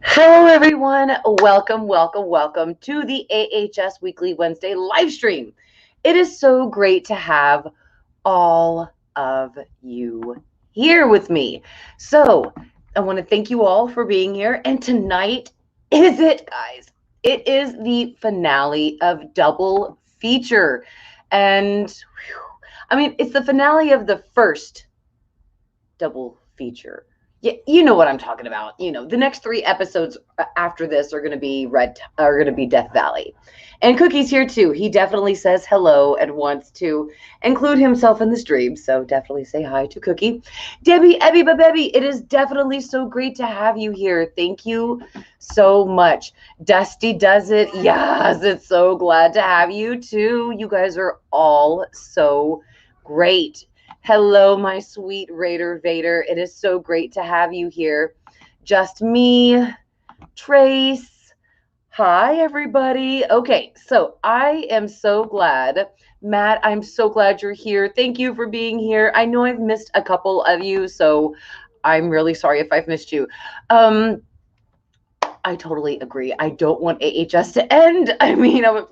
Hello, everyone. Welcome to the AHS Weekly Wednesday live stream. It is so great to have all of you here with me. So, I want to thank you all for being here. And tonight is it, guys? It is the finale of Double Feature. And it's the finale of the first double feature. Yeah, you know what I'm talking about. The next three episodes after this are going to be Death Valley. And Cookie's here too. He definitely says hello and wants to include himself in the stream. So definitely say hi to Cookie. Debbie, Ebby, Babebi, it is definitely so great to have you here. Thank you so much. Dusty does it. Yes, it's so glad to have you too. You guys are all so great. Hello, my sweet Raider Vader. It is so great to have you here. Just me, Trace. Hi, everybody. Okay, so I am so glad. Matt, I'm so glad you're here. Thank you for being here. I know I've missed a couple of you, so I'm really sorry if I've missed you. I totally agree. I don't want AHS to end. I'm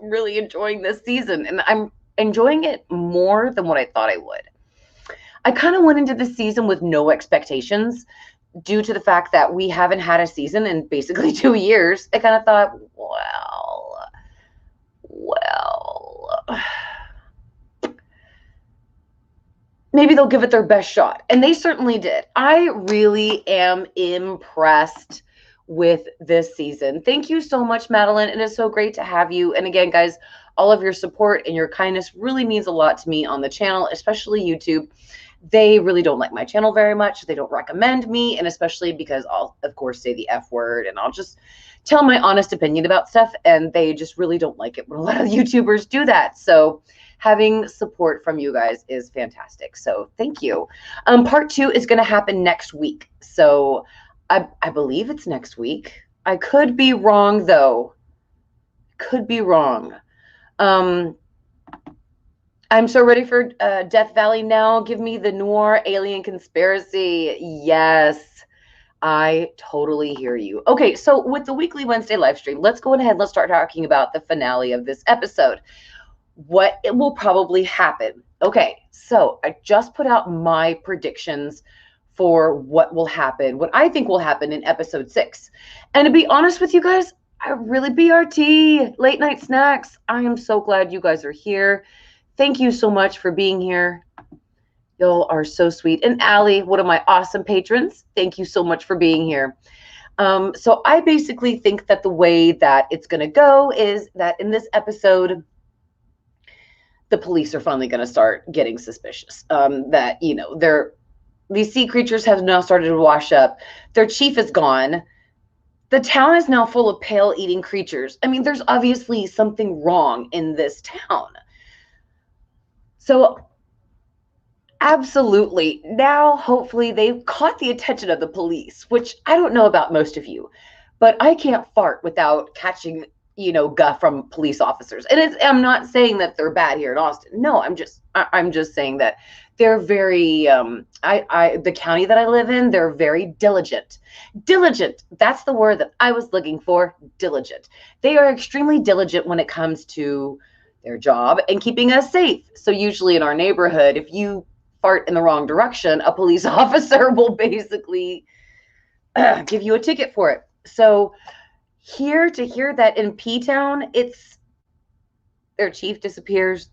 really enjoying this season, and I'm enjoying it more than what I thought I would. I kind of went into the season with no expectations due to the fact that we haven't had a season in basically 2 years. I kind of thought, well, maybe they'll give it their best shot. And they certainly did. I really am impressed with this season. Thank you so much, Madeline. It is so great to have you. And again, guys, all of your support and your kindness really means a lot to me on the channel, especially YouTube. They really don't like my channel very much. They don't recommend me, and especially because I'll, of course, say the F word, and I'll just tell my honest opinion about stuff, and they just really don't like it when a lot of YouTubers do that. So having support from you guys is fantastic. So thank you. Part 2 is going to happen next week. So I believe it's next week. I could be wrong, though. Could be wrong. I'm so ready for Death Valley now. Give me the noir alien conspiracy. Yes, I totally hear you. Okay, so with the weekly Wednesday live stream, let's go ahead. Let's start talking about the finale of this episode. What it will probably happen. Okay, so I just put out my predictions for what will happen, what I think will happen in episode 6. And to be honest with you guys, I really BRT, late night snacks. I am so glad you guys are here. Thank you so much for being here. Y'all are so sweet. And Allie, one of my awesome patrons, thank you so much for being here. So I basically think that the way that it's going to go is that in this episode, the police are finally going to start getting suspicious. That, these sea creatures have now started to wash up. Their chief is gone. The town is now full of pale-eating creatures. I mean, there's obviously something wrong in this town. So absolutely. Now, hopefully, they've caught the attention of the police, which I don't know about most of you, but I can't fart without catching, guff from police officers. And I'm not saying that they're bad here in Austin. No, I'm just saying that they're very, the county that I live in, they're very diligent. Diligent. That's the word that I was looking for. Diligent. They are extremely diligent when it comes to their job and keeping us safe. So usually in our neighborhood, if you fart in the wrong direction, a police officer will basically give you a ticket for it. So here to hear that in P-Town, it's their chief disappears.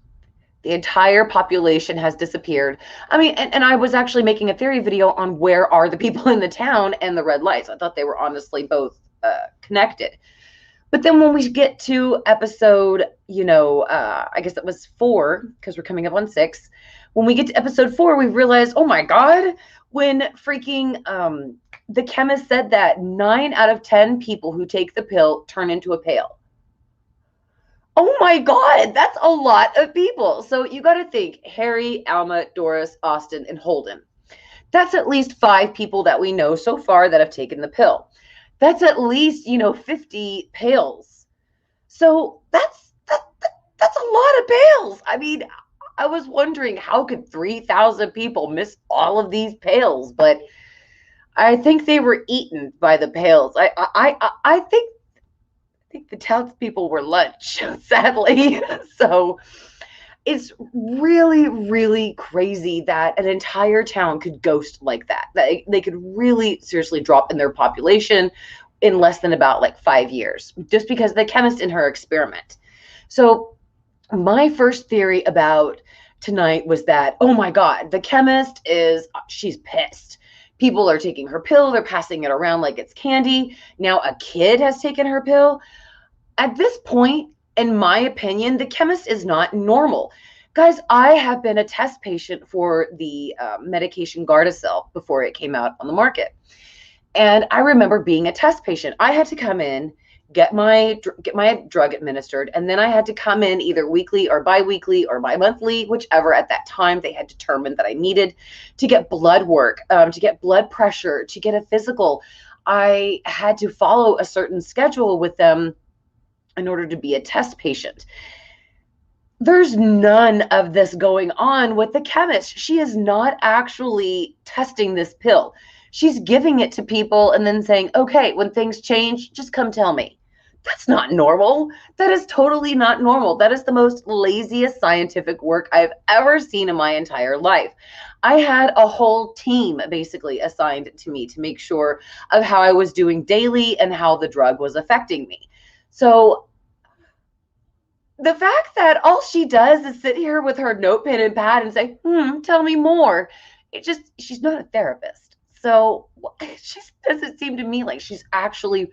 The entire population has disappeared. I mean, and I was actually making a theory video on where are the people in the town and the red lights. I thought they were honestly both connected. But then when we get to episode, I guess that was 4, because we're coming up on 6. When we get to episode 4, we realize, oh my God, when freaking the chemist said that 9 out of 10 people who take the pill turn into a pail. Oh my God, that's a lot of people. So you got to think Harry, Alma, Doris, Austin, and Holden. That's at least 5 people that we know so far that have taken the pill. That's at least, 50 pails. So that's a lot of pails. I mean, I was wondering how could 3,000 people miss all of these pails, but I think they were eaten by the pails. I think the townspeople were lunch, sadly. So it's really, really crazy that an entire town could ghost like that. That they could really seriously drop in their population in less than about like 5 years, just because of the chemist in her experiment. So my first theory about tonight was that, oh my God, the chemist she's pissed. People are taking her pill, they're passing it around like it's candy. Now a kid has taken her pill. At this point, in my opinion, the chemist is not normal. Guys, I have been a test patient for the medication Gardasil before it came out on the market. And I remember being a test patient. I had to come in, get my drug administered, and then I had to come in either weekly or biweekly or bi-monthly, whichever at that time they had determined that I needed, to get blood work, to get blood pressure, to get a physical. I had to follow a certain schedule with them in order to be a test patient. There's none of this going on with the chemist. She is not actually testing this pill. She's giving it to people and then saying, okay, when things change, just come tell me. That's not normal. That is totally not normal. That is the most laziest scientific work I've ever seen in my entire life. I had a whole team basically assigned to me to make sure of how I was doing daily and how the drug was affecting me. So the fact that all she does is sit here with her notepad and pad and say, tell me more. She's not a therapist. So it just doesn't seem to me like she's actually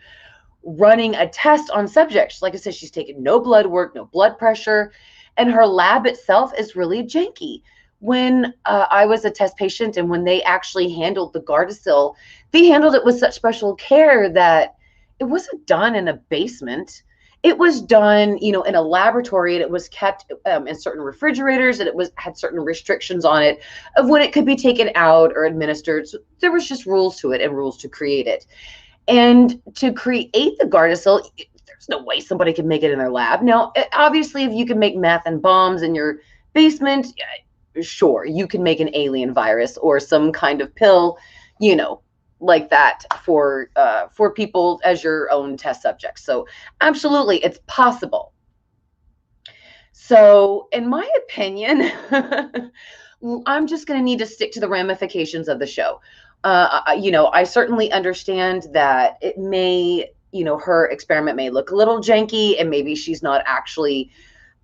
running a test on subjects. Like I said, she's taken no blood work, no blood pressure, and her lab itself is really janky. When I was a test patient and when they actually handled the Gardasil, they handled it with such special care that it wasn't done in a basement. It was done, in a laboratory, and it was kept in certain refrigerators, and had certain restrictions on it of when it could be taken out or administered. So there was just rules to it and rules to create it. And to create the Gardasil, there's no way somebody can make it in their lab. Now, obviously, if you can make meth and bombs in your basement, sure, you can make an alien virus or some kind of pill, like that for people as your own test subjects. So absolutely, it's possible. So in my opinion, I'm just going to need to stick to the ramifications of the show. I certainly understand that it may, her experiment may look a little janky, and maybe she's not actually,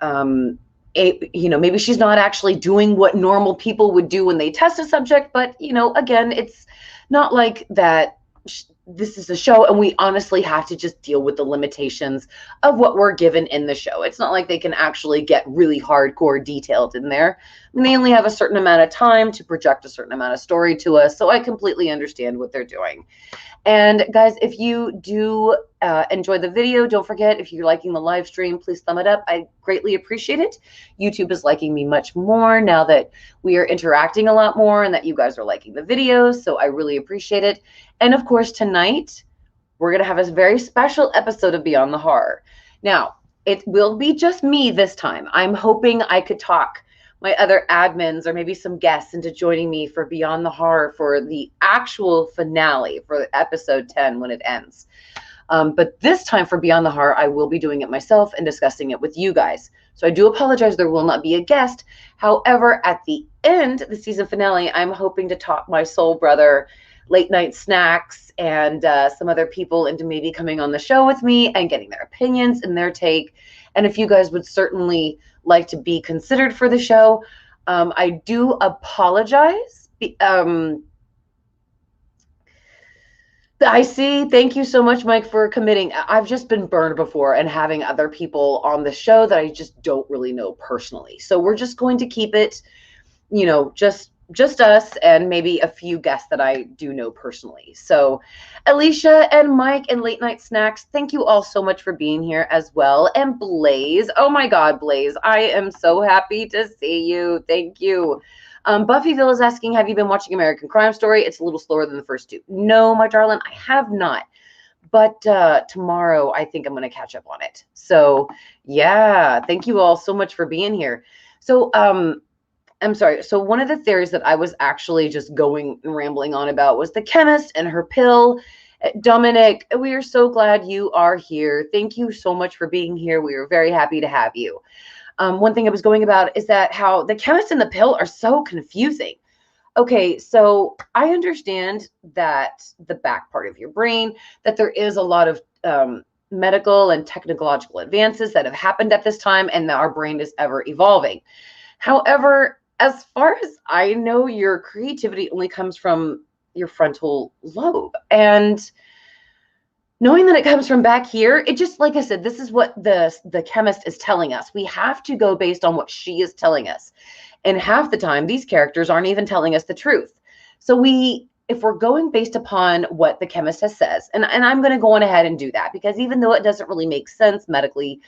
maybe she's not actually doing what normal people would do when they test a subject. But, again, it's not like that this is a show and we honestly have to just deal with the limitations of what we're given in the show. It's not like they can actually get really hardcore detailed in there. I mean, they only have a certain amount of time to project a certain amount of story to us, so I completely understand what they're doing. And guys, if you do enjoy the video, don't forget, if you're liking the live stream, please thumb it up. I greatly appreciate it. YouTube is liking me much more now that we are interacting a lot more and that you guys are liking the videos, so I really appreciate it. And of course, tonight, we're going to have a very special episode of Beyond the Horror. Now, it will be just me this time. I'm hoping I could talk my other admins or maybe some guests into joining me for Beyond the Horror for the actual finale for episode 10 when it ends. But this time for Beyond the Horror, I will be doing it myself and discussing it with you guys. So I do apologize, there will not be a guest. However, at the end, the season finale, I'm hoping to talk my soul brother, Late Night Snacks, and some other people into maybe coming on the show with me and getting their opinions and their take. And if you guys would certainly like to be considered for the show, I do apologize. I see. Thank you so much, Mike, for committing. I've just been burned before and having other people on the show that I just don't really know personally. So we're just going to keep it, just us and maybe a few guests that I do know personally. So Alicia and Mike and Late Night Snacks, thank you all so much for being here as well. And Blaze, oh my God, Blaze, I am so happy to see you. Thank you. Buffyville is asking, have you been watching American Crime Story? It's a little slower than the first two. No, my darling, I have not. But tomorrow, I think I'm going to catch up on it. So yeah, thank you all so much for being here. So I'm sorry. So one of the theories that I was actually just going and rambling on about was the chemist and her pill. Dominic, we are so glad you are here. Thank you so much for being here. We are very happy to have you. One thing I was going about is that how the chemist and the pill are so confusing. Okay, so I understand that the back part of your brain, that there is a lot of medical and technological advances that have happened at this time and that our brain is ever evolving. However, as far as I know, your creativity only comes from your frontal lobe. And knowing that it comes from back here, it just, like I said, this is what the chemist is telling us. We have to go based on what she is telling us. And half the time, these characters aren't even telling us the truth. So if we're going based upon what the chemist has says, and I'm going to go on ahead and do that, because even though it doesn't really make sense medically,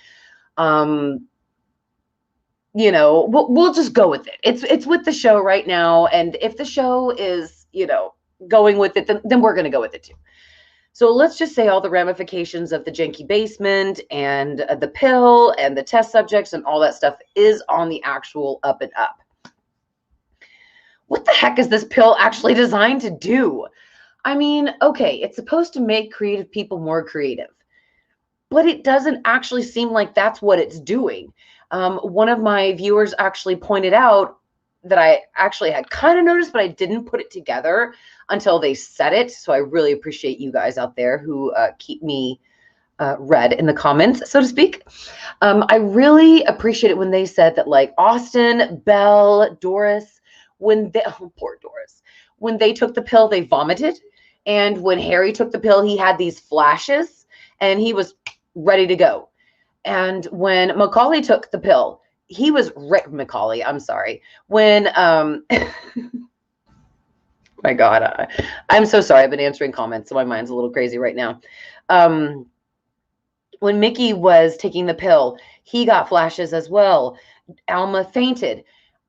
we'll just go with it. It's with the show right now. And if the show is, going with it, then we're going to go with it too. So let's just say all the ramifications of the janky basement and the pill and the test subjects and all that stuff is on the actual up and up. What the heck is this pill actually designed to do? I mean, okay, it's supposed to make creative people more creative, but it doesn't actually seem like that's what it's doing. One of my viewers actually pointed out that I actually had kind of noticed, but I didn't put it together until they said it. So I really appreciate you guys out there who keep me read in the comments, so to speak. I really appreciate it when they said that, like, Austin, Belle, Doris, poor Doris, when they took the pill, they vomited. And when Harry took the pill, he had these flashes and he was ready to go. And when Macaulay took the pill, he was Macaulay, I'm sorry. When, my God, I'm so sorry. I've been answering comments, so my mind's a little crazy right now. When Mickey was taking the pill, he got flashes as well. Alma fainted.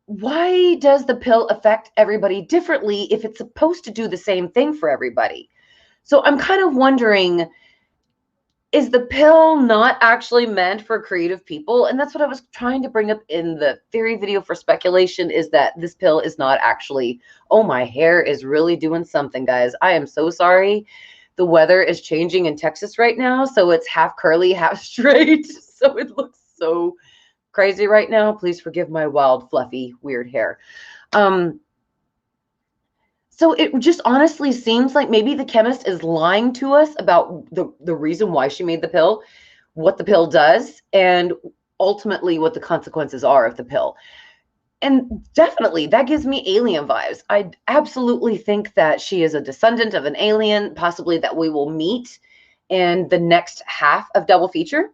Why does the pill affect everybody differently if it's supposed to do the same thing for everybody? So I'm kind of wondering, is the pill not actually meant for creative people? And that's what I was trying to bring up in the theory video for speculation, is that this pill is not actually, oh, my hair is really doing something, guys. I am so sorry. The weather is changing in Texas right now, so it's half curly, half straight. So it looks so crazy right now. Please forgive my wild, fluffy, weird hair. So it just honestly seems like maybe the chemist is lying to us about the reason why she made the pill, what the pill does, and ultimately what the consequences are of the pill. And definitely that gives me alien vibes. I absolutely think that she is a descendant of an alien, possibly that we will meet in the next half of Double Feature,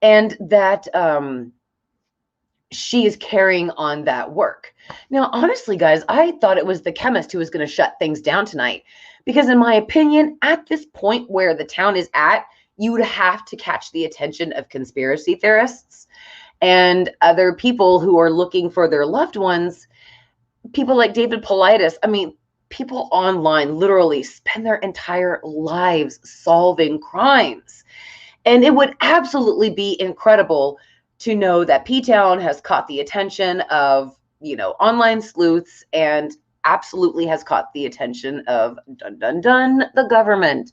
and that she is carrying on that work. Now, honestly, guys, I thought it was the chemist who was going to shut things down tonight, because in my opinion, at this point where the town is at, you would have to catch the attention of conspiracy theorists and other people who are looking for their loved ones. People like David Paulides. I mean, people online literally spend their entire lives solving crimes. And it would absolutely be incredible to know that P-Town has caught the attention of, online sleuths, and absolutely has caught the attention of the government.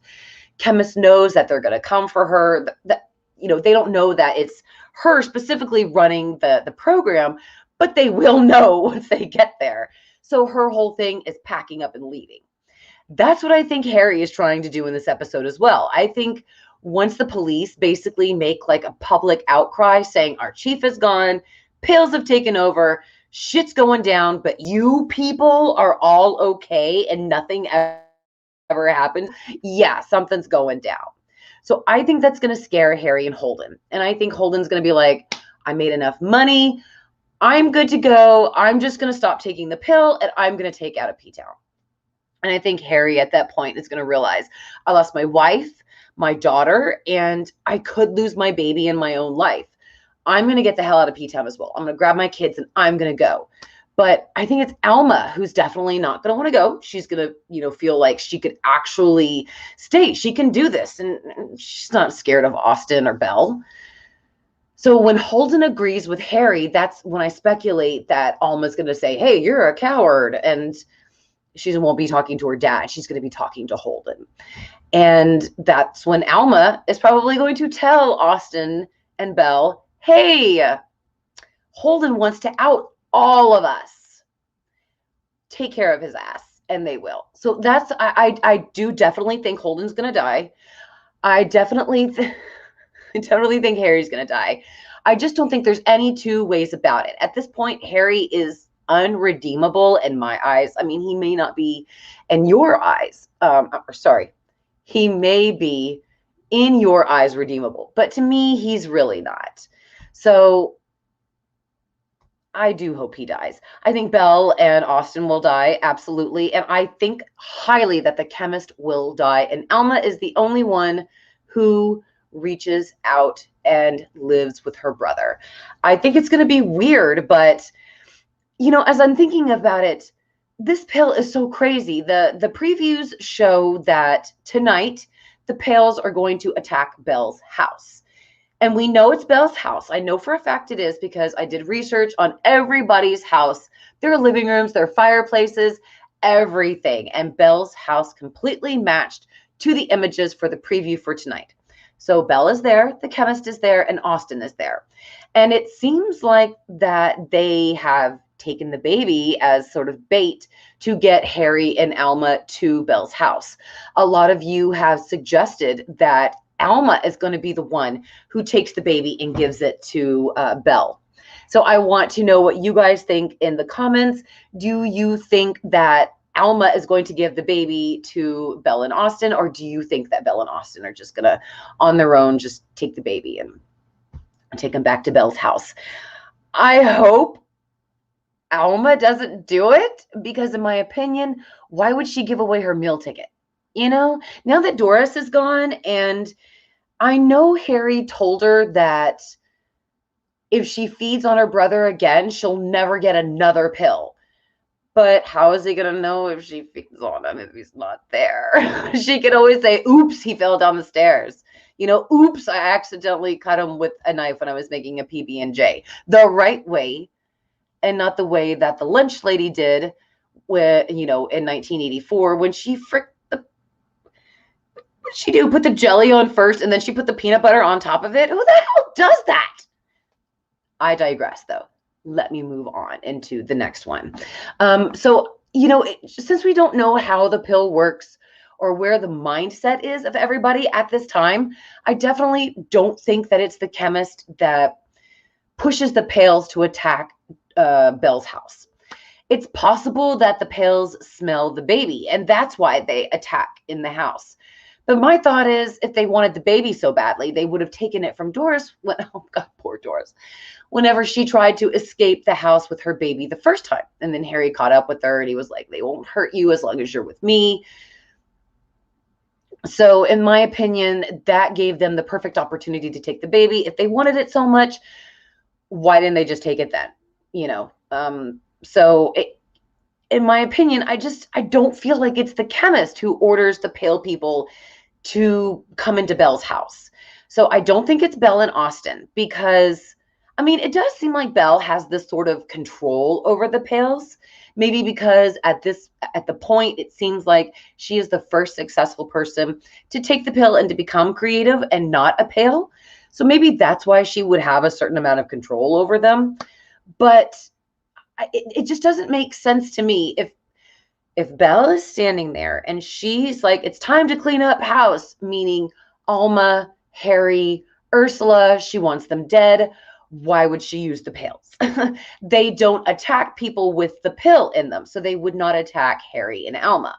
Chemist knows that they're going to come for her. They don't know that it's her specifically running the program, but they will know once they get there. So her whole thing is packing up and leaving. That's what I think Harry is trying to do in this episode as well. I think once the police basically make like a public outcry saying our chief is gone, pills have taken over, shit's going down, but you people are all okay and nothing ever happened, yeah, something's going down. So I think that's going to scare Harry and Holden. And I think Holden's going to be like, I made enough money. I'm good to go. I'm just going to stop taking the pill and I'm going to take out of P-Town. And I think Harry at that point is going to realize, I lost my wife, my daughter, and I could lose my baby in my own life. I'm going to get the hell out of P-Town as well. I'm going to grab my kids and I'm going to go. But I think it's Alma who's definitely not going to want to go. She's going to, feel like she could actually stay. She can do this. And she's not scared of Austin or Belle. So when Holden agrees with Harry, that's when I speculate that Alma's going to say, hey, you're a coward. And she won't be talking to her dad. She's going to be talking to Holden. And that's when Alma is probably going to tell Austen and Belle, hey, Holden wants to out all of us. Take care of his ass. And they will. So that's, I do definitely think Holden's going to die. I definitely think Harry's going to die. I just don't think there's any two ways about it. At this point, Harry is unredeemable in my eyes. I mean, he may not be in your eyes. He may be in your eyes redeemable, but to me, he's really not. So I do hope he dies. I think Belle and Austen will die, absolutely. And I think highly that the chemist will die. And Alma is the only one who reaches out and lives with her brother. I think it's going to be weird, but, you know, as I'm thinking about it, this pill is so crazy. The previews show that tonight the Pales are going to attack Belle's house. And we know it's Belle's house. I know for a fact it is because I did research on everybody's house, their living rooms, their fireplaces, everything. And Belle's house completely matched to the images for the preview for tonight. So Belle is there, the chemist is there, and Austen is there. And it seems like that they have taken the baby as sort of bait to get Harry and Alma to Belle's house. A lot of you have suggested that Alma is going to be the one who takes the baby and gives it to Belle. So I want to know what you guys think in the comments. Do you think that Alma is going to give the baby to Belle and Austen, or do you think that Belle and Austen are just going to, on their own, just take the baby and take him back to Belle's house? I hope Alma doesn't do it, because in my opinion, why would she give away her meal ticket? You know, now that Doris is gone, and I know Harry told her that if she feeds on her brother again, she'll never get another pill. But how is he going to know if she feeds on him if he's not there? She can always say, oops, he fell down the stairs. You know, oops, I accidentally cut him with a knife when I was making a PB&J. The right way, and not the way that the lunch lady did with, you know, in 1984 when she what did she do? Put the jelly on first and then she put the peanut butter on top of it? Who the hell does that? I digress, though. Let me move on into the next one. So, you know, since we don't know how the pill works or where the mindset is of everybody at this time, I definitely don't think that it's the chemist that pushes the Pales to attack Belle's house. It's possible that the Pales smell the baby, and that's why they attack in the house. But my thought is, if they wanted the baby so badly, they would have taken it from Doris. Oh, God, poor Doris. Whenever she tried to escape the house with her baby the first time. And then Harry caught up with her and he was like, they won't hurt you as long as you're with me. So in my opinion, that gave them the perfect opportunity to take the baby. If they wanted it so much, why didn't they just take it then? You know, in my opinion, I don't feel like it's the chemist who orders the Pale people to come into Belle's house. So I don't think it's Belle and Austen, because, I mean, it does seem like Belle has this sort of control over the Pales, maybe because at the point, it seems like she is the first successful person to take the pill and to become creative and not a Pale. So maybe that's why she would have a certain amount of control over them. But it just doesn't make sense to me. If Belle is standing there and she's like, it's time to clean up house, meaning Alma, Harry, Ursula, she wants them dead, why would she use the Pales? They don't attack people with the pill in them, so they would not attack Harry and Alma.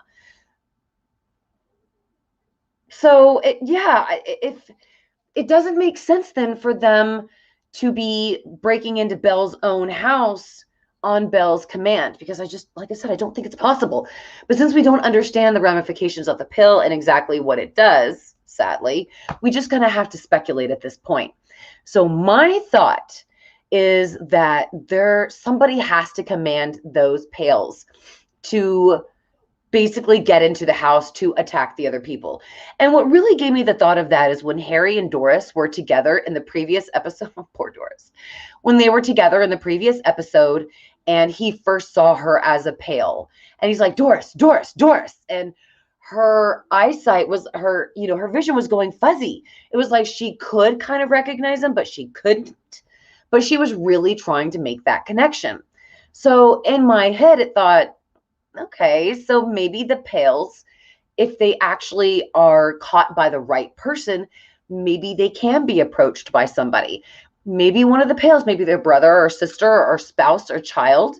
So, if it doesn't make sense then for them to be breaking into Belle's own house on Belle's command, because like I said, I don't think it's possible. But since we don't understand the ramifications of the pill and exactly what it does, sadly, we just kind of have to speculate at this point. So my thought is that somebody has to command those Pales to basically get into the house to attack the other people. And what really gave me the thought of that is when Harry and Doris were together in the previous episode. Poor Doris. When they were together in the previous episode, and he first saw her as a pale, and he's like, Doris, Doris, Doris. And her eyesight was, her, her vision was going fuzzy. It was like she could kind of recognize him, but she couldn't. But she was really trying to make that connection. So in my head, it thought, okay, so maybe the pales, if they actually are caught by the right person, maybe they can be approached by somebody. Maybe one of the pales, maybe their brother or sister or spouse or child.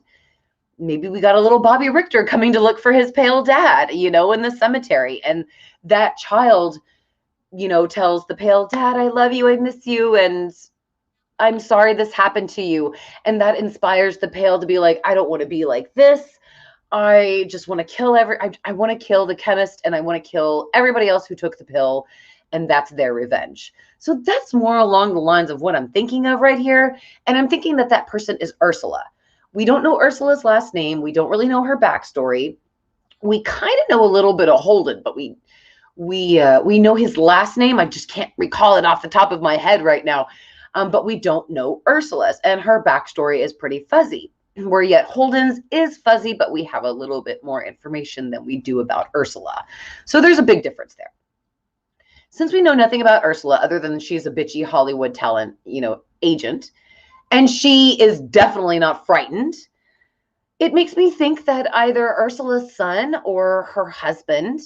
Maybe we got a little Bobby Richter coming to look for his pale dad, in the cemetery. And that child, tells the pale dad, I love you, I miss you, and I'm sorry this happened to you. And that inspires the pale to be like, I don't want to be like this. I just want to kill I want to kill the chemist, and I want to kill everybody else who took the pill, and that's their revenge. So that's more along the lines of what I'm thinking of right here. And I'm thinking that that person is Ursula. We don't know Ursula's last name. We don't really know her backstory. We kind of know a little bit of Holden, but we know his last name. I just can't recall it off the top of my head right now. But we don't know Ursula's, and her backstory is pretty fuzzy. Where yet Holden's is fuzzy, but we have a little bit more information than we do about Ursula. So there's a big difference there. Since we know nothing about Ursula other than she's a bitchy Hollywood talent, agent, and she is definitely not frightened, it makes me think that either Ursula's son or her husband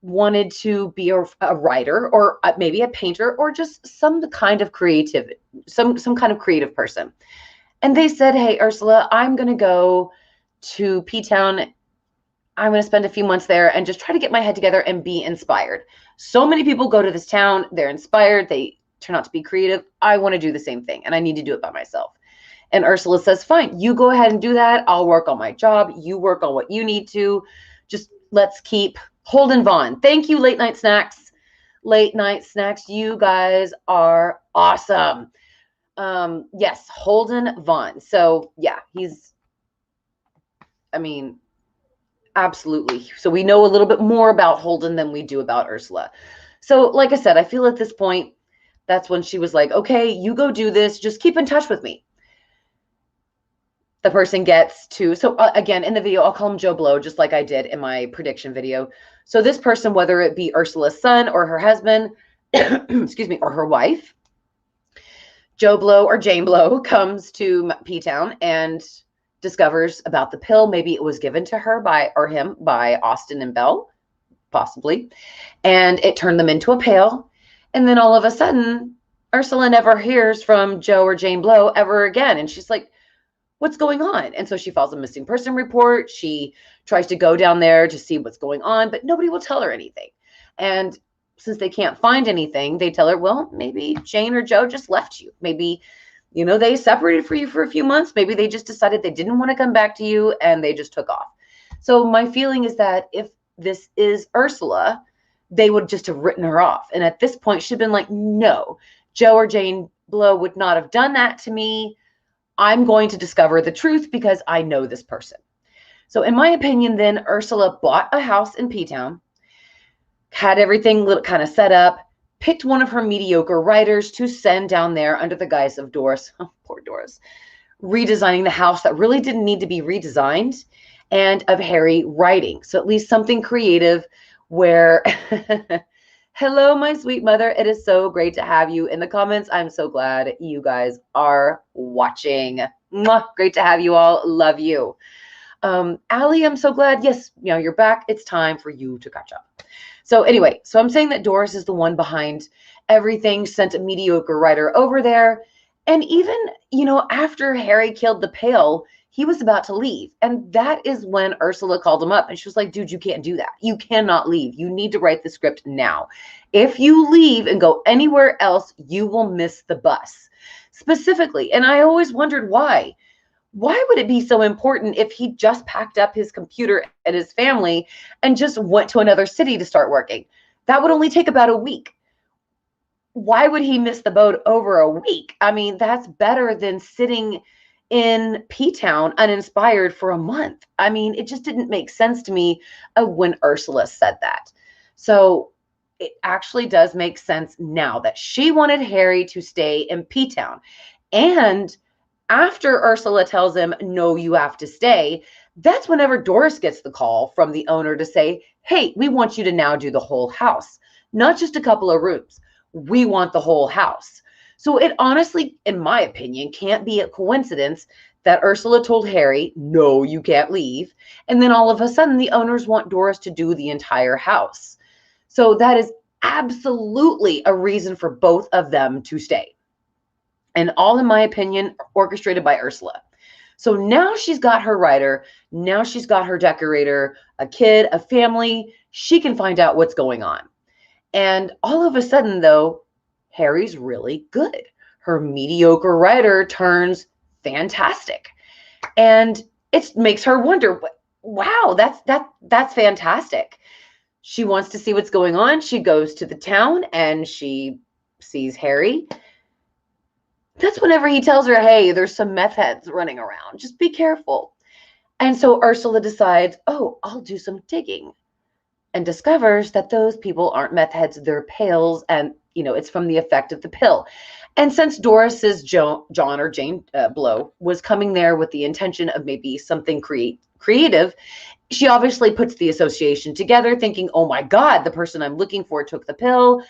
wanted to be a writer, or maybe a painter, or just some kind of creative person. And they said, hey, Ursula, I'm going to go to P-Town. I'm going to spend a few months there and just try to get my head together and be inspired. So many people go to this town. They're inspired. They turn out to be creative. I want to do the same thing, and I need to do it by myself. And Ursula says, fine, you go ahead and do that. I'll work on my job. You work on what you need to. Just let's keep Holden Vaughn. Thank you, Late Night Snacks. Late Night Snacks, you guys are awesome. Yes, Holden Vaughn. So yeah, absolutely. So we know a little bit more about Holden than we do about Ursula. So like I said, I feel at this point, that's when she was like, okay, you go do this. Just keep in touch with me. The person gets to, so again, in the video, I'll call him Joe Blow, just like I did in my prediction video. So this person, whether it be Ursula's son or her husband, excuse me, or her wife, Joe Blow or Jane Blow comes to P-Town and discovers about the pill. Maybe it was given to her by Austin and Belle, possibly. And it turned them into a pale. And then all of a sudden, Ursula never hears from Joe or Jane Blow ever again. And she's like, what's going on? And so she files a missing person report. She tries to go down there to see what's going on, but nobody will tell her anything. And since they can't find anything, they tell her, well, maybe Jane or Joe just left you. Maybe, they separated for you for a few months. Maybe they just decided they didn't want to come back to you and they just took off. So my feeling is that if this is Ursula, they would just have written her off. And at this point, she'd been like, no, Joe or Jane Blow would not have done that to me. I'm going to discover the truth because I know this person. So in my opinion, then Ursula bought a house in P-Town, had everything kind of set up, picked one of her mediocre writers to send down there under the guise of Doris, oh, poor Doris, redesigning the house that really didn't need to be redesigned, and of Harry writing. So at least something creative where, hello, my sweet mother. It is so great to have you in the comments. I'm so glad you guys are watching. Mwah, great to have you all. Love you. Allie, I'm so glad. Yes, you're back. It's time for you to catch up. So anyway, so I'm saying that Doris is the one behind everything, sent a mediocre writer over there. And even, after Harry killed the Pale, he was about to leave. And that is when Ursula called him up and she was like, dude, you can't do that. You cannot leave. You need to write the script now. If you leave and go anywhere else, you will miss the bus. Specifically. And I always wondered why. Why would it be so important if he just packed up his computer and his family and just went to another city to start working? That would only take about a week. Why would he miss the boat over a week? I mean, that's better than sitting in P-Town uninspired for a month. I mean, it just didn't make sense to me when Ursula said that. So it actually does make sense now that she wanted Harry to stay in P-Town. And after Ursula tells him, no, you have to stay, that's whenever Doris gets the call from the owner to say, hey, we want you to now do the whole house, not just a couple of rooms. We want the whole house. So it honestly, in my opinion, can't be a coincidence that Ursula told Harry, no, you can't leave. And then all of a sudden, the owners want Doris to do the entire house. So that is absolutely a reason for both of them to stay. And all, in my opinion, orchestrated by Ursula. So now she's got her writer, now she's got her decorator, a kid, a family. She can find out what's going on. And all of a sudden, though, Harry's really good. Her mediocre writer turns fantastic. And it makes her wonder, wow, that's fantastic. She wants to see what's going on. She goes to the town and she sees Harry. That's whenever he tells her, hey, there's some meth heads running around. Just be careful. And so Ursula decides, oh, I'll do some digging, and discovers that those people aren't meth heads, they're pails, and it's from the effect of the pill. And since Doris's John or Jane Blow was coming there with the intention of maybe something creative, she obviously puts the association together, thinking, oh my God, the person I'm looking for took the pill.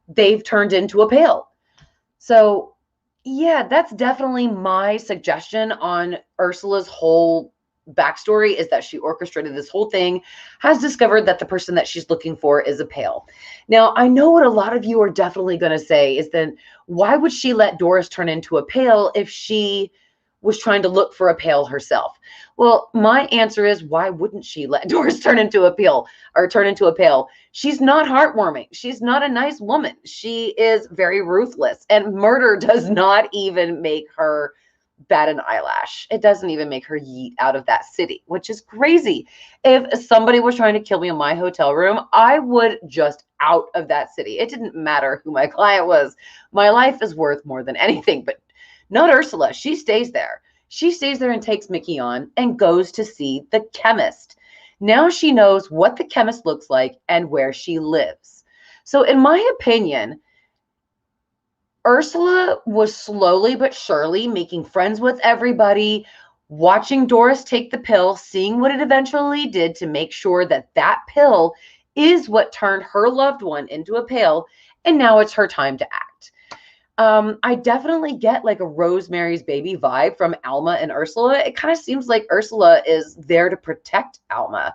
They've turned into a pail. So yeah, that's definitely my suggestion on Ursula's whole backstory, is that she orchestrated this whole thing, has discovered that the person that she's looking for is a pail. Now, I know what a lot of you are definitely going to say is then, why would she let Doris turn into a pail if she was trying to look for a pail herself? Well, my answer is, why wouldn't she let Doris turn into a pail? She's not heartwarming. She's not a nice woman. She is very ruthless, and murder does not even make her bat an eyelash. It doesn't even make her yeet out of that city, which is crazy. If somebody was trying to kill me in my hotel room, I would just out of that city. It didn't matter who my client was. My life is worth more than anything, but not Ursula. She stays there. She stays there and takes Mickey on and goes to see the chemist. Now she knows what the chemist looks like and where she lives. So in my opinion, Ursula was slowly but surely making friends with everybody, watching Doris take the pill, seeing what it eventually did to make sure that that pill is what turned her loved one into a pail, and now it's her time to act. I definitely get like a Rosemary's Baby vibe from Alma and Ursula. It kind of seems like Ursula is there to protect Alma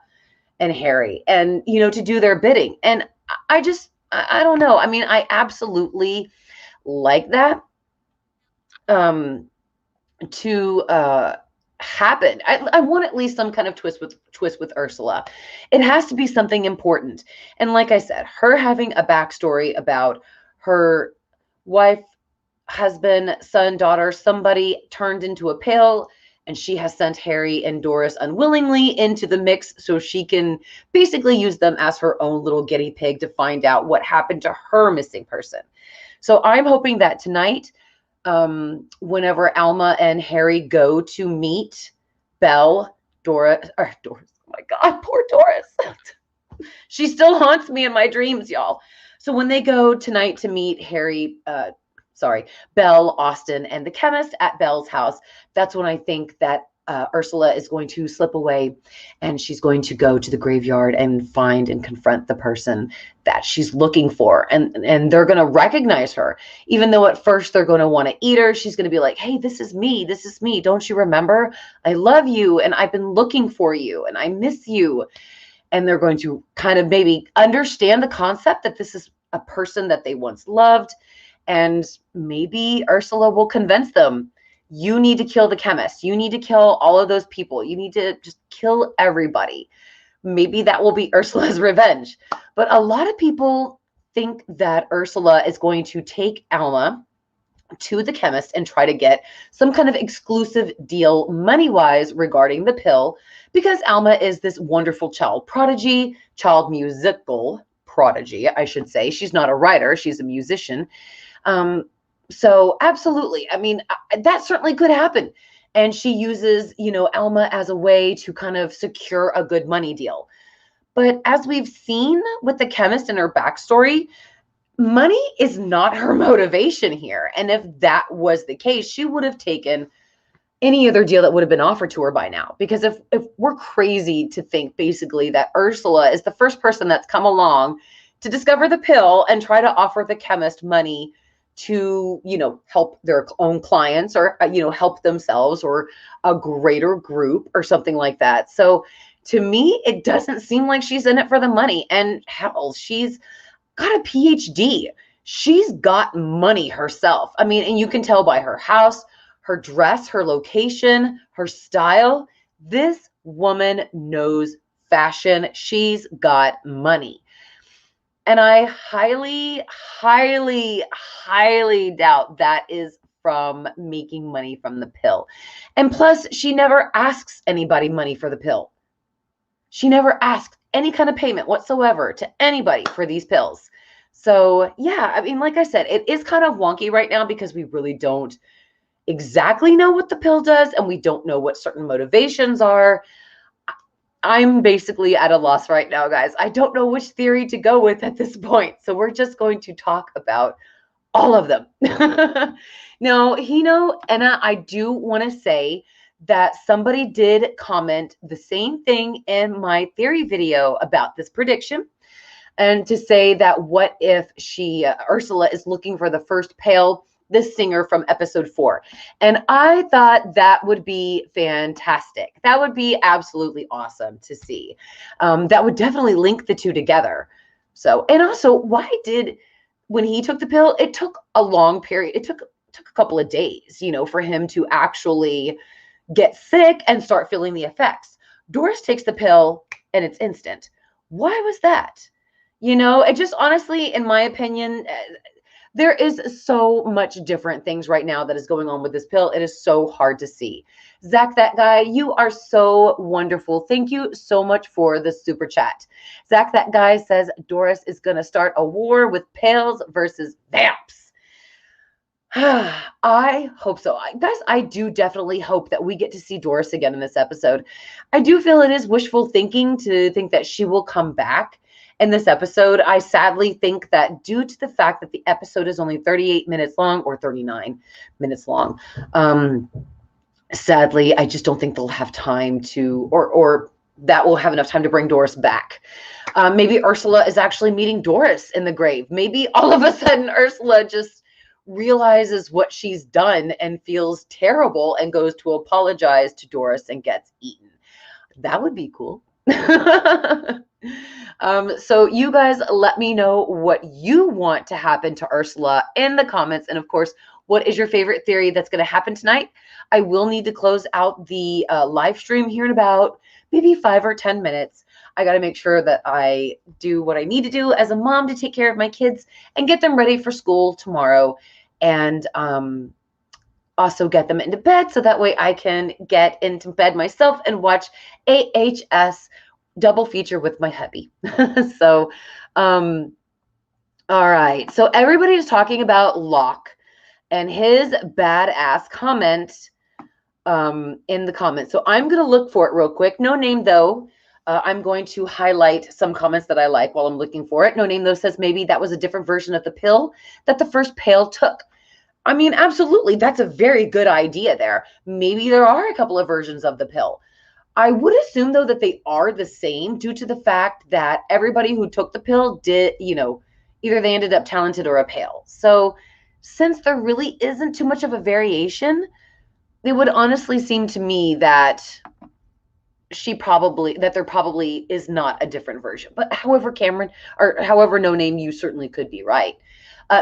and Harry and, to do their bidding. And I don't know. I mean, I absolutely like that to happen. I want at least some kind of twist with Ursula. It has to be something important. And like I said, her having a backstory about her wife, husband, son, daughter, somebody turned into a pail, and she has sent Harry and Doris unwillingly into the mix so she can basically use them as her own little guinea pig to find out what happened to her missing person. So I'm hoping that tonight, whenever Alma and Harry go to meet Doris, oh my God, poor Doris. She still haunts me in my dreams, y'all. So when they go tonight to meet Belle, Austin, and the chemist at Belle's house, that's when I think that Ursula is going to slip away, and she's going to go to the graveyard and find and confront the person that she's looking for. And they're going to recognize her. Even though at first they're going to want to eat her, she's going to be like, hey, this is me. This is me. Don't you remember? I love you, and I've been looking for you, and I miss you. And they're going to kind of maybe understand the concept that this is a person that they once loved. And maybe Ursula will convince them, you need to kill the chemist. You need to kill all of those people. You need to just kill everybody. Maybe that will be Ursula's revenge. But a lot of people think that Ursula is going to take Alma to the chemist and try to get some kind of exclusive deal money-wise regarding the pill, because Alma is this wonderful child musical prodigy, I should say. She's not a writer. She's a musician. So absolutely. I mean, that certainly could happen. And she uses, Alma as a way to kind of secure a good money deal. But as we've seen with the chemist and her backstory, money is not her motivation here. And if that was the case, she would have taken any other deal that would have been offered to her by now. Because if we're crazy to think basically that Ursula is the first person that's come along to discover the pill and try to offer the chemist money to, help their own clients or, help themselves or a greater group or something like that. So to me, it doesn't seem like she's in it for the money. And hell, she's got a PhD. She's got money herself. I mean, and you can tell by her house, her dress, her location, her style. This woman knows fashion. She's got money. And I highly, highly, highly doubt that is from making money from the pill. And plus, she never asks anybody money for the pill. She never asked any kind of payment whatsoever to anybody for these pills. So yeah, I mean, like I said, it is kind of wonky right now because we really don't exactly know what the pill does and we don't know what certain motivations are. I'm basically at a loss right now, guys. I don't know which theory to go with at this point. So we're just going to talk about all of them. Now, Hino, Anna, I do want to say that somebody did comment the same thing in my theory video about this prediction. And to say that what if Ursula is looking for the first pale, this singer from episode 4. And I thought that would be fantastic. That would be absolutely awesome to see. That would definitely link the two together. So, and also, when he took the pill, it took a long period. It took a couple of days, for him to actually get sick and start feeling the effects. Doris takes the pill and it's instant. Why was that? It just honestly, in my opinion, there is so much different things right now that is going on with this pill. It is so hard to see. Zach, that guy, you are so wonderful. Thank you so much for the super chat. Zach, that guy says Doris is going to start a war with pails versus vamps. I hope so. Guys, I do definitely hope that we get to see Doris again in this episode. I do feel it is wishful thinking to think that she will come back in this episode. I sadly think that due to the fact that the episode is only 38 minutes long or 39 minutes long, sadly, I just don't think they'll have time to, or that will have enough time to bring Doris back. Maybe Ursula is actually meeting Doris in the grave. Maybe all of a sudden Ursula just realizes what she's done and feels terrible and goes to apologize to Doris and gets eaten. That would be cool. So you guys let me know what you want to happen to Ursula in the comments. And of course, what is your favorite theory that's going to happen tonight? I will need to close out the live stream here in about maybe 5 or 10 minutes. I got to make sure that I do what I need to do as a mom to take care of my kids and get them ready for school tomorrow. And also get them into bed so that way I can get into bed myself and watch AHS double feature with my hubby. So, all right. So everybody is talking about Locke and his badass comment in the comments. So I'm going to look for it real quick. No name though. I'm going to highlight some comments that I like while I'm looking for it. No name though says maybe that was a different version of the pill that the first pale took. I mean, absolutely. That's a very good idea there. Maybe there are a couple of versions of the pill. I would assume, though, that they are the same due to the fact that everybody who took the pill did, either they ended up talented or a pale. So since there really isn't too much of a variation, it would honestly seem to me that there probably is not a different version. But however, Cameron, or however, no name, you certainly could be right.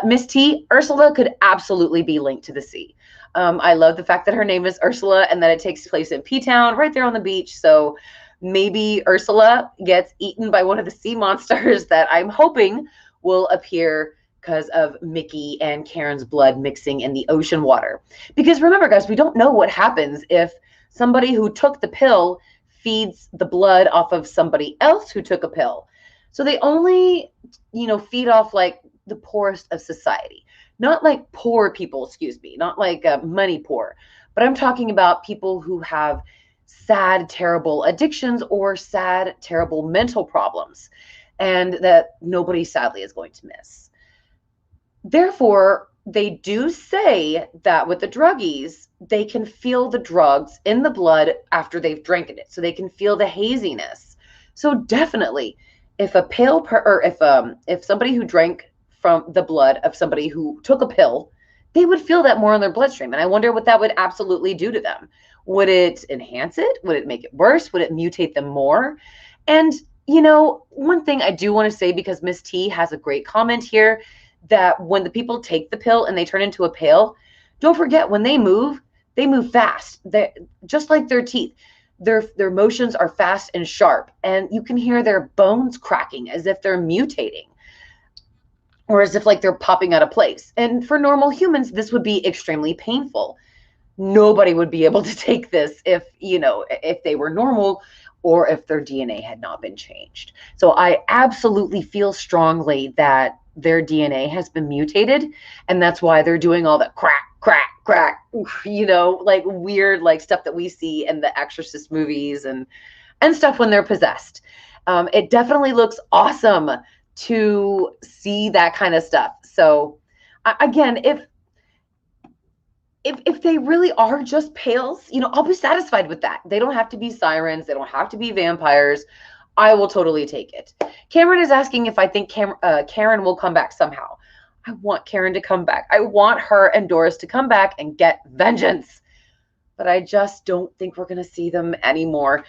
Miss T, Ursula could absolutely be linked to the sea. I love the fact that her name is Ursula and that it takes place in P-Town, right there on the beach. So maybe Ursula gets eaten by one of the sea monsters that I'm hoping will appear because of Mickey and Karen's blood mixing in the ocean water. Because remember, guys, we don't know what happens if somebody who took the pill feeds the blood off of somebody else who took a pill. So they only, feed off like the poorest of society. Not like poor people, excuse me, not like money poor, but I'm talking about people who have sad, terrible addictions or sad, terrible mental problems, and that nobody sadly is going to miss. Therefore, they do say that with the druggies, they can feel the drugs in the blood after they've drank it. So they can feel the haziness. So definitely, if a or if somebody who drank from the blood of somebody who took a pill, they would feel that more in their bloodstream. And I wonder what that would absolutely do to them. Would it enhance it? Would it make it worse? Would it mutate them more? And one thing I do want to say, because Miss T has a great comment here, that when the people take the pill and they turn into a pail, don't forget, when they move fast. They, just like their teeth, their motions are fast and sharp, and you can hear their bones cracking as if they're mutating, or as if like they're popping out of place. And for normal humans, this would be extremely painful. Nobody would be able to take this if they were normal, or if their DNA had not been changed. So I absolutely feel strongly that their DNA has been mutated, and that's why they're doing all the crack, crack, crack, like weird like stuff that we see in the Exorcist movies and stuff when they're possessed. It definitely looks awesome to see that kind of stuff. So again, if they really are just pails, I'll be satisfied with that. They don't have to be sirens. They don't have to be vampires. I will totally take it. Cameron is asking if I think Karen will come back somehow. I want Karen to come back. I want her and Doris to come back and get vengeance. But I just don't think we're going to see them anymore.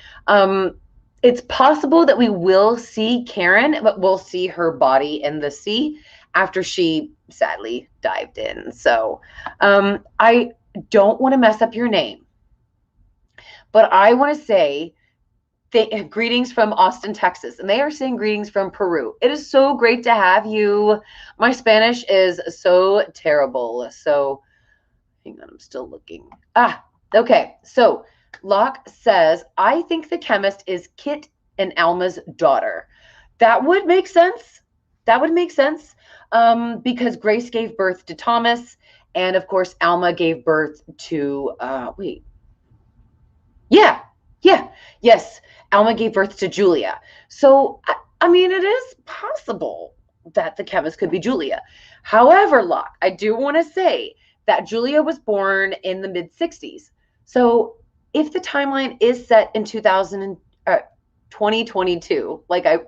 It's possible that we will see Karen, but we'll see her body in the sea after she sadly dived in. So I don't want to mess up your name, but I want to say greetings from Austin, Texas, and they are saying greetings from Peru. It is so great to have you. My Spanish is so terrible. So hang on, I'm still looking. Okay. So Locke says, I think the chemist is Kit and Alma's daughter. That would make sense. That would make sense because Grace gave birth to Thomas, and of course Alma gave birth to yes, Alma gave birth to Julia. So I mean, it is possible that the chemist could be Julia. However, Locke, I do want to say that Julia was born in the mid-60s. So if the timeline is set in 2022, like I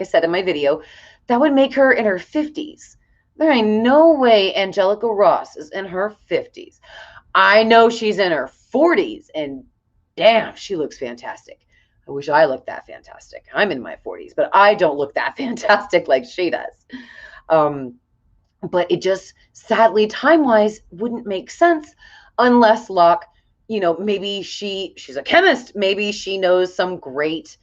said in my video, that would make her in her 50s. There ain't no way Angelica Ross is in her 50s. I know she's in her 40s, and damn, she looks fantastic. I wish I looked that fantastic. I'm in my 40s, but I don't look that fantastic like she does. But it just, sadly, time-wise, wouldn't make sense unless Locke, maybe she's a chemist. Maybe she knows some great,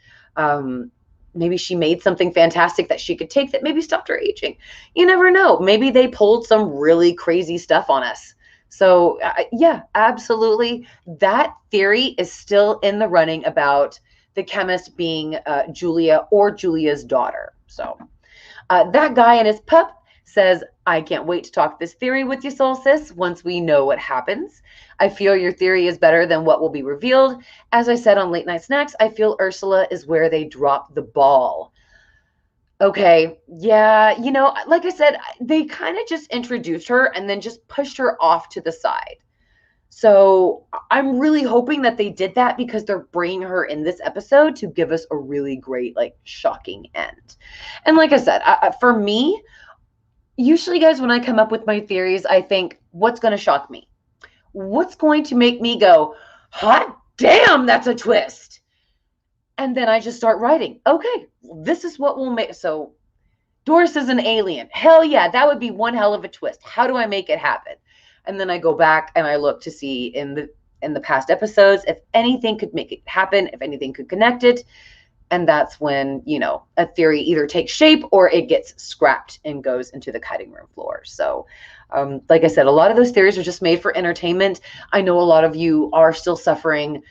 maybe she made something fantastic that she could take that maybe stopped her aging. You never know. Maybe they pulled some really crazy stuff on us. So yeah, absolutely. That theory is still in the running about the chemist being Julia or Julia's daughter. So that guy and his pup says, I can't wait to talk this theory with you, Soul Sis, once we know what happens. I feel your theory is better than what will be revealed. As I said on Late Night Snacks, I feel Ursula is where they drop the ball. Okay, yeah, like I said, they kind of just introduced her and then just pushed her off to the side. So I'm really hoping that they did that because they're bringing her in this episode to give us a really great, like, shocking end. And like I said, for me, usually, guys, when I come up with my theories, I think, what's going to shock me? What's going to make me go, hot damn, that's a twist? And then I just start writing. Okay, this is what will make. So Doris is an alien. Hell yeah, that would be one hell of a twist. How do I make it happen? And then I go back and I look to see in the past episodes if anything could make it happen, if anything could connect it. And that's when, a theory either takes shape or it gets scrapped and goes into the cutting room floor. So like I said, a lot of those theories are just made for entertainment. I know a lot of you are still suffering,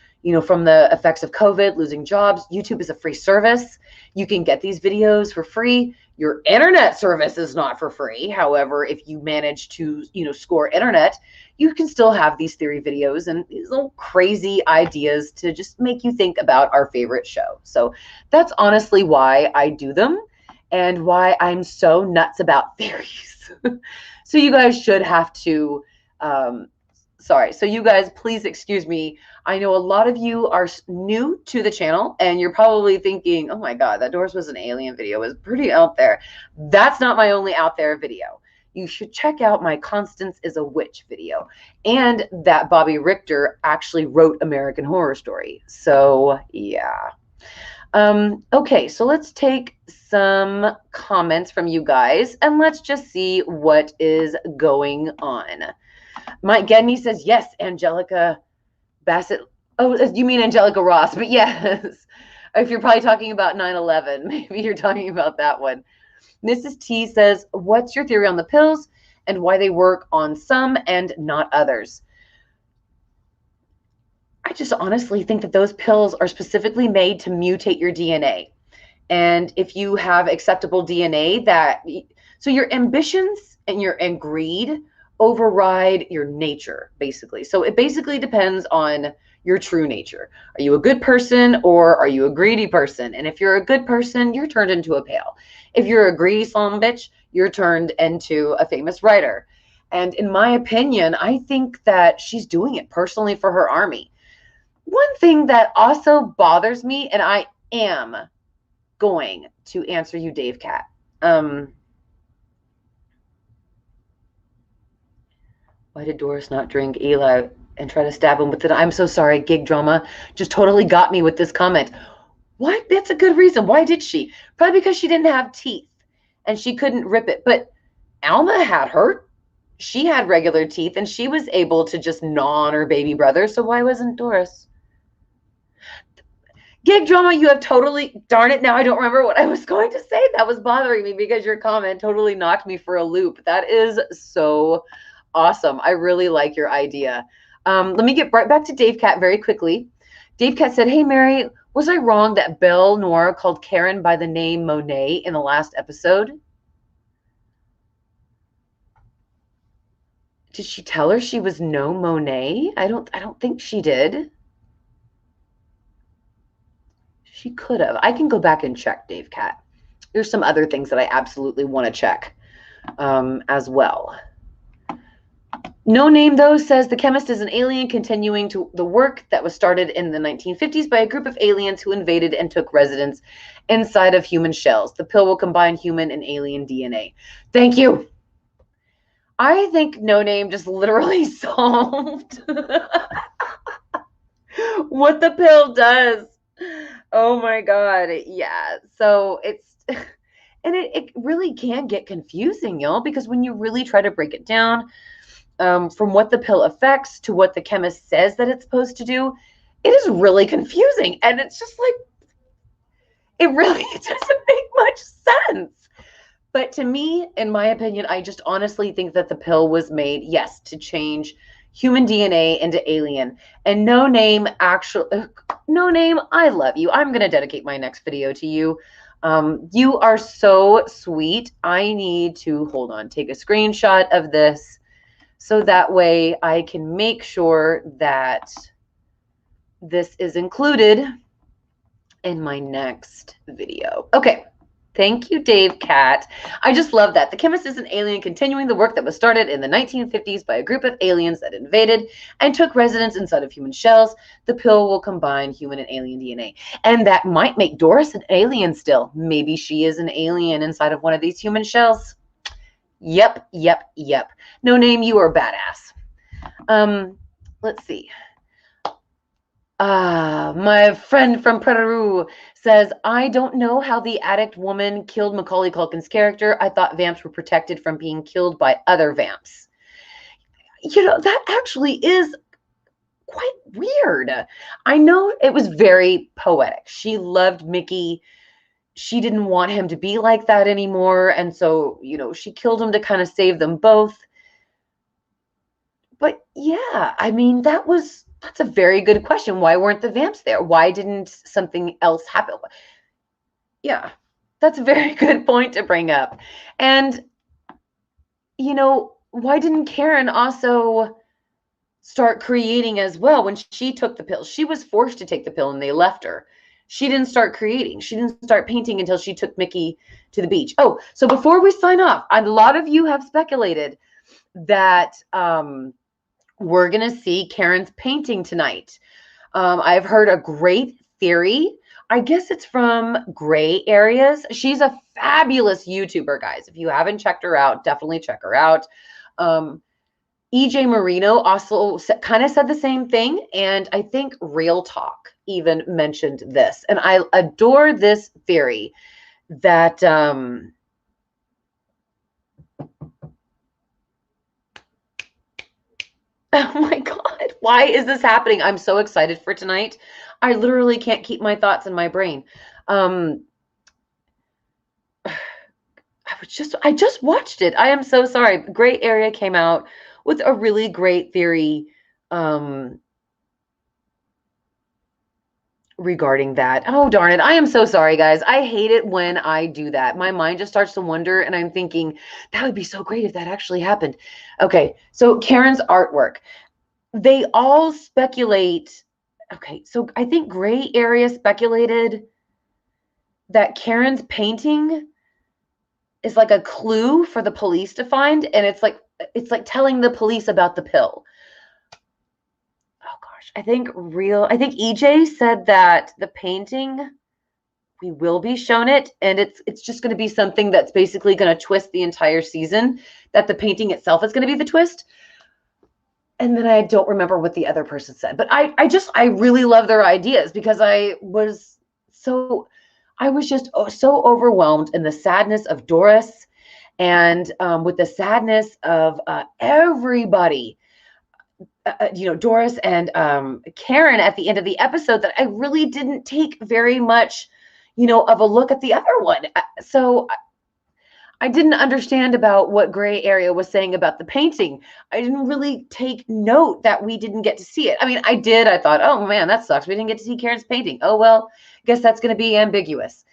from the effects of COVID, losing jobs. YouTube is a free service. You can get these videos for free. Your internet service is not for free. However, if you manage to, score internet, you can still have these theory videos and these little crazy ideas to just make you think about our favorite show. So that's honestly why I do them and why I'm so nuts about theories. So you guys should have to, so you guys, please excuse me. I know a lot of you are new to the channel and you're probably thinking, oh my God, that Doris was an alien video was pretty out there. That's not my only out there video. You should check out my Constance is a Witch video and that Bobby Richter actually wrote American Horror Story. So yeah. Okay, so let's take some comments from you guys and let's just see what is going on. Mike Gedney says, yes, Angelica Bassett. Oh, you mean Angelica Ross, but yes. If you're probably talking about 9/11, maybe you're talking about that one. Mrs. T says, what's your theory on the pills and why they work on some and not others? I just honestly think that those pills are specifically made to mutate your DNA. And if you have acceptable DNA so your ambitions and greed override your nature, basically. So it basically depends on your true nature. Are you a good person or are you a greedy person? And if you're a good person, you're turned into a pail. If you're a greedy son of a bitch, you're turned into a famous writer. And in my opinion, I think that she's doing it personally for her army. One thing that also bothers me, and I am going to answer you, Dave Cat. Why did Doris not drink Eli and try to stab him with it? I'm so sorry, Gig Drama just totally got me with this comment. What? That's a good reason. Why did she? Probably because she didn't have teeth and she couldn't rip it. But Alma had her. She had regular teeth and she was able to just gnaw on her baby brother. So why wasn't Doris? Gig Drama, you have totally, darn it, now I don't remember what I was going to say. That was bothering me because your comment totally knocked me for a loop. That is so awesome. I really like your idea. Let me get right back to Dave Cat very quickly. Dave Cat said, hey, Mary, was I wrong that Belle Noir called Karen by the name Monet in the last episode? Did she tell her she was no Monet? I don't think she did. She could have. I can go back and check, Dave Cat. There's some other things that I absolutely want to check as well. No Name, though, says the chemist is an alien continuing to the work that was started in the 1950s by a group of aliens who invaded and took residence inside of human shells. The pill will combine human and alien DNA. Thank you. I think No Name just literally solved what the pill does. Oh my God. Yeah. So it's, and it really can get confusing, y'all, because when you really try to break it down, from what the pill affects to what the chemist says that it's supposed to do, it is really confusing. And it's just like, it really doesn't make much sense. But to me, in my opinion, I just honestly think that the pill was made, yes, to change human DNA into alien. And No Name, actually, No Name, I love you. I'm going to dedicate my next video to you. You are so sweet. I need to, hold on, take a screenshot of this so that way I can make sure that this is included in my next video. Okay. Thank you, Dave Cat. I just love that. The chemist is an alien continuing the work that was started in the 1950s by a group of aliens that invaded and took residence inside of human shells. The pill will combine human and alien DNA. And that might make Doris an alien still. Maybe she is an alien inside of one of these human shells. Yep. No Name, you are badass. Let's see. My friend from Predaru says, I don't know how the addict woman killed Macaulay Culkin's character. I thought vamps were protected from being killed by other vamps. You know, that actually is quite weird. I know it was very poetic. She loved Mickey. She didn't want him to be like that anymore. And so, you know, she killed him to kind of save them both. But yeah, I mean, that's a very good question. Why weren't the vamps there? Why didn't something else happen? Yeah. That's a very good point to bring up. And, why didn't Karen also start creating as well when she took the pill? She was forced to take the pill and they left her. She didn't start creating. She didn't start painting until she took Mickey to the beach. Oh, so before we sign off, a lot of you have speculated that we're going to see Karen's painting tonight. I've heard a great theory. I guess it's from Gray Areas. She's a fabulous YouTuber, guys. If you haven't checked her out, definitely check her out. EJ Marino also kind of said the same thing. And I think Real Talk even mentioned this. And I adore this theory that oh my God, why is this happening? I'm so excited for tonight. I literally can't keep my thoughts in my brain. I just watched it. I am so sorry. Gray Area came out with a really great theory regarding that. Oh, darn it. I am so sorry, guys. I hate it when I do that. My mind just starts to wonder, and I'm thinking, that would be so great if that actually happened. Okay, so Karen's artwork. They all speculate. Okay, so I think Gray Area speculated that Karen's painting is like a clue for the police to find, and it's like telling the police about the pill. Oh gosh, I think EJ said that the painting, we will be shown it, and it's just going to be something that's basically going to twist the entire season, that the painting itself is going to be the twist. And then I don't remember what the other person said, but I really love their ideas, because I was just so overwhelmed in the sadness of Doris, and with the sadness of everybody, Doris and Karen at the end of the episode, that I really didn't take very much, of a look at the other one. So I didn't understand about what Gray Area was saying about the painting. I didn't really take note that we didn't get to see it. I mean, I did. I thought, oh man, that sucks. We didn't get to see Karen's painting. Oh, well, guess that's going to be ambiguous.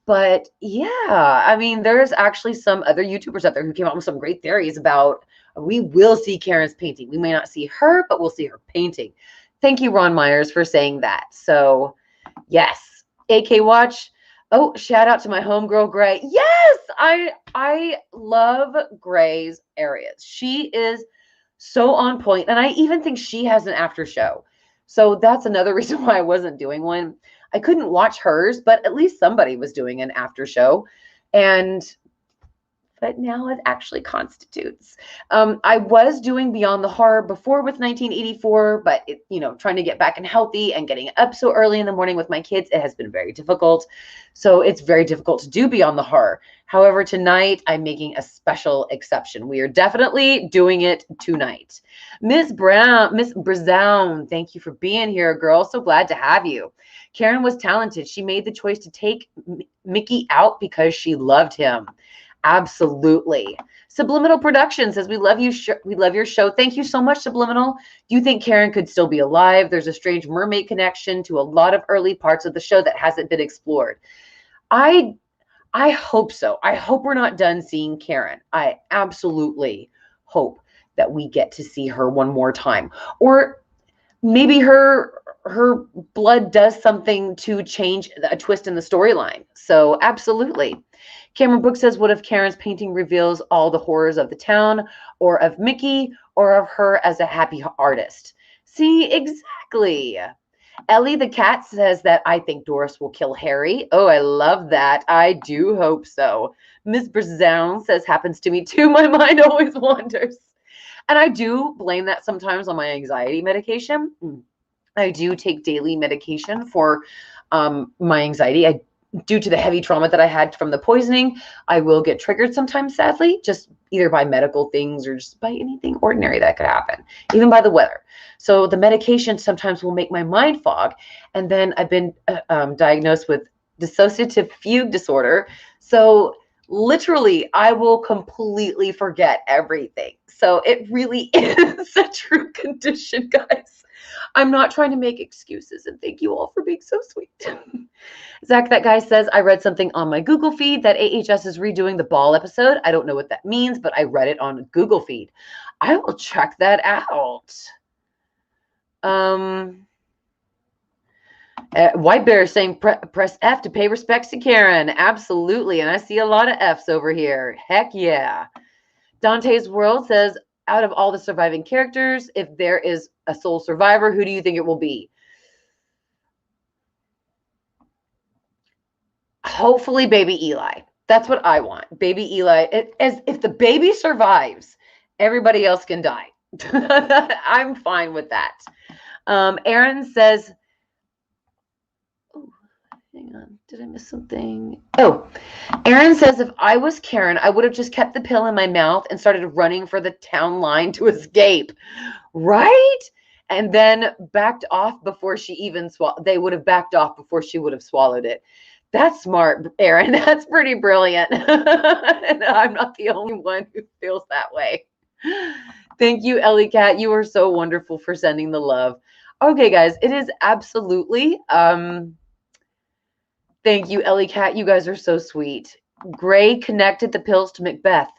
But yeah, I mean, there's actually some other YouTubers out there who came out with some great theories about, we will see Karen's painting. We may not see her, but we'll see her painting. Thank you, Ron Myers, for saying that. So yes, AK Watch. Oh, shout out to my homegirl, Gray. Yes, I love Gray's areas. She is so on point, and I even think she has an after show. So that's another reason why I wasn't doing one. I couldn't watch hers, but at least somebody was doing an after show. But now it actually constitutes. I was doing Beyond the Horror before with 1984, but trying to get back and healthy and getting up so early in the morning with my kids, it has been very difficult. So it's very difficult to do Beyond the Horror. However, tonight I'm making a special exception. We are definitely doing it tonight. Miss Brown, thank you for being here, girl. So glad to have you. Karen was talented. She made the choice to take Mickey out because she loved him. Absolutely. Subliminal Production says, we love you. We love your show. Thank you so much, Subliminal. Do you think Karen could still be alive? There's a strange mermaid connection to a lot of early parts of the show that hasn't been explored. I hope so. I hope we're not done seeing Karen. I absolutely hope that we get to see her one more time. Or maybe her blood does something to change a twist in the storyline. So absolutely. Cameron Book says, what if Karen's painting reveals all the horrors of the town, or of Mickey, or of her as a happy artist? See, exactly. Ellie the cat says that I think Doris will kill Harry. Oh, I love that. I do hope so. Miss Brown says, happens to me too. My mind always wanders. And I do blame that sometimes on my anxiety medication. I do take daily medication for my anxiety. Due to the heavy trauma that I had from the poisoning, I will get triggered sometimes, sadly, just either by medical things or just by anything ordinary that could happen, even by the weather. So the medication sometimes will make my mind fog. And then I've been diagnosed with dissociative fugue disorder. So literally, I will completely forget everything. So it really is a true condition, guys. I'm not trying to make excuses, and thank you all for being so sweet. Zach, that guy says, I read something on my Google feed that AHS is redoing the ball episode. I don't know what that means, but I read it on Google feed. I will check that out. White Bear is saying press F to pay respects to Karen. Absolutely. And I see a lot of Fs over here. Heck yeah. Dante's World says, out of all the surviving characters, if there is a sole survivor, who do you think it will be? Hopefully baby Eli. That's what I want. Baby Eli. If the baby survives, everybody else can die. I'm fine with that. Aaron says, oh, hang on. Did I miss something? Oh, Aaron says, if I was Karen, I would have just kept the pill in my mouth and started running for the town line to escape. Right? And then backed off before she even they would have backed off before she would have swallowed it. That's smart, Aaron. That's pretty brilliant. And I'm not the only one who feels that way. Thank you, Ellie Cat. You are so wonderful for sending the love. Okay, guys, it is absolutely. Thank you, Ellie Cat. You guys are so sweet. Gray connected the pills to Macbeth.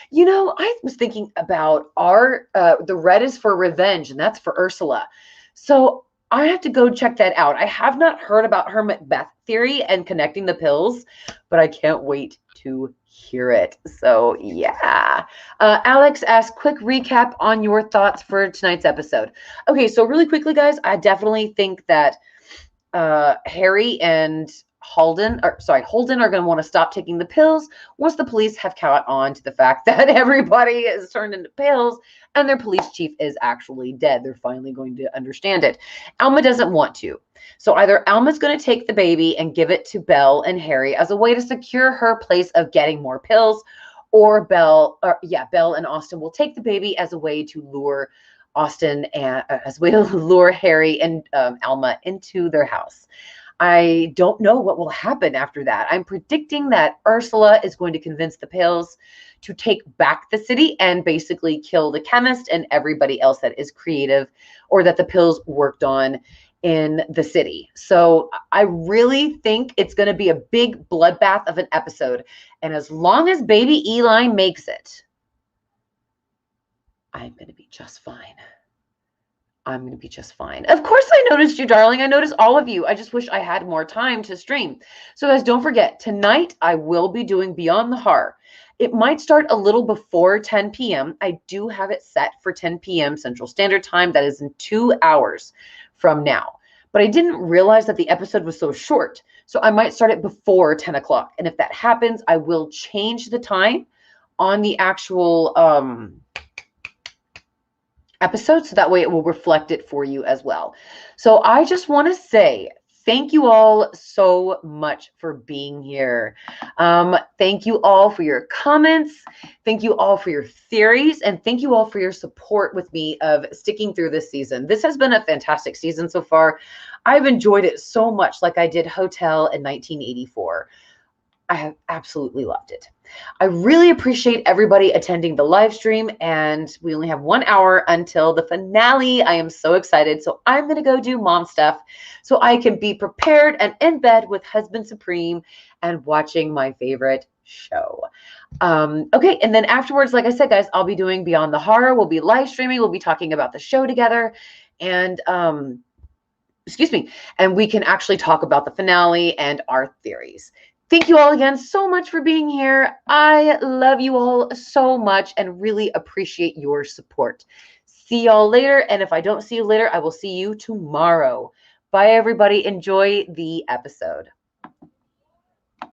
You know, I was thinking about the red is for revenge, and that's for Ursula. So I have to go check that out. I have not heard about her Macbeth theory and connecting the pills, but I can't wait to hear it. So yeah. Alex asked, quick recap on your thoughts for tonight's episode. Okay, so really quickly, guys, I definitely think that Harry and Holden are going to want to stop taking the pills once the police have caught on to the fact that everybody is turned into pills and their police chief is actually dead. They're finally going to understand it. Alma doesn't want to. So either Alma's going to take the baby and give it to Belle and Harry as a way to secure her place of getting more pills, or Belle and Austin will take the baby as a way to lure Harry and Alma into their house. I don't know what will happen after that. I'm predicting that Ursula is going to convince the pills to take back the city and basically kill the chemist and everybody else that is creative or that the pills worked on in the city. So I really think it's going to be a big bloodbath of an episode. And as long as baby Eli makes it, I'm going to be just fine. I'm going to be just fine. Of course I noticed you, darling. I noticed all of you. I just wish I had more time to stream. So guys, don't forget, tonight I will be doing Beyond the Horror. It might start a little before 10 p.m. I do have it set for 10 p.m. Central Standard Time. That is in 2 hours from now. But I didn't realize that the episode was so short. So I might start it before 10 o'clock. And if that happens, I will change the time on the actual episode, so that way it will reflect it for you as well. So I just want to say thank you all so much for being here. Thank you all for your comments. Thank you all for your theories, and thank you all for your support with me of sticking through this season. This has been a fantastic season so far. I've enjoyed it so much, like I did Hotel in 1984. I have absolutely loved it. I really appreciate everybody attending the live stream, and we only have 1 hour until the finale. I am so excited. So I'm going to go do mom stuff so I can be prepared and in bed with Husband Supreme and watching my favorite show. Okay, and then afterwards, like I said, guys, I'll be doing Beyond the Horror. We'll be live streaming. We'll be talking about the show together, and excuse me, and we can actually talk about the finale and our theories. Thank you all again so much for being here. I love you all so much and really appreciate your support. See y'all later. And if I don't see you later, I will see you tomorrow. Bye, everybody. Enjoy the episode.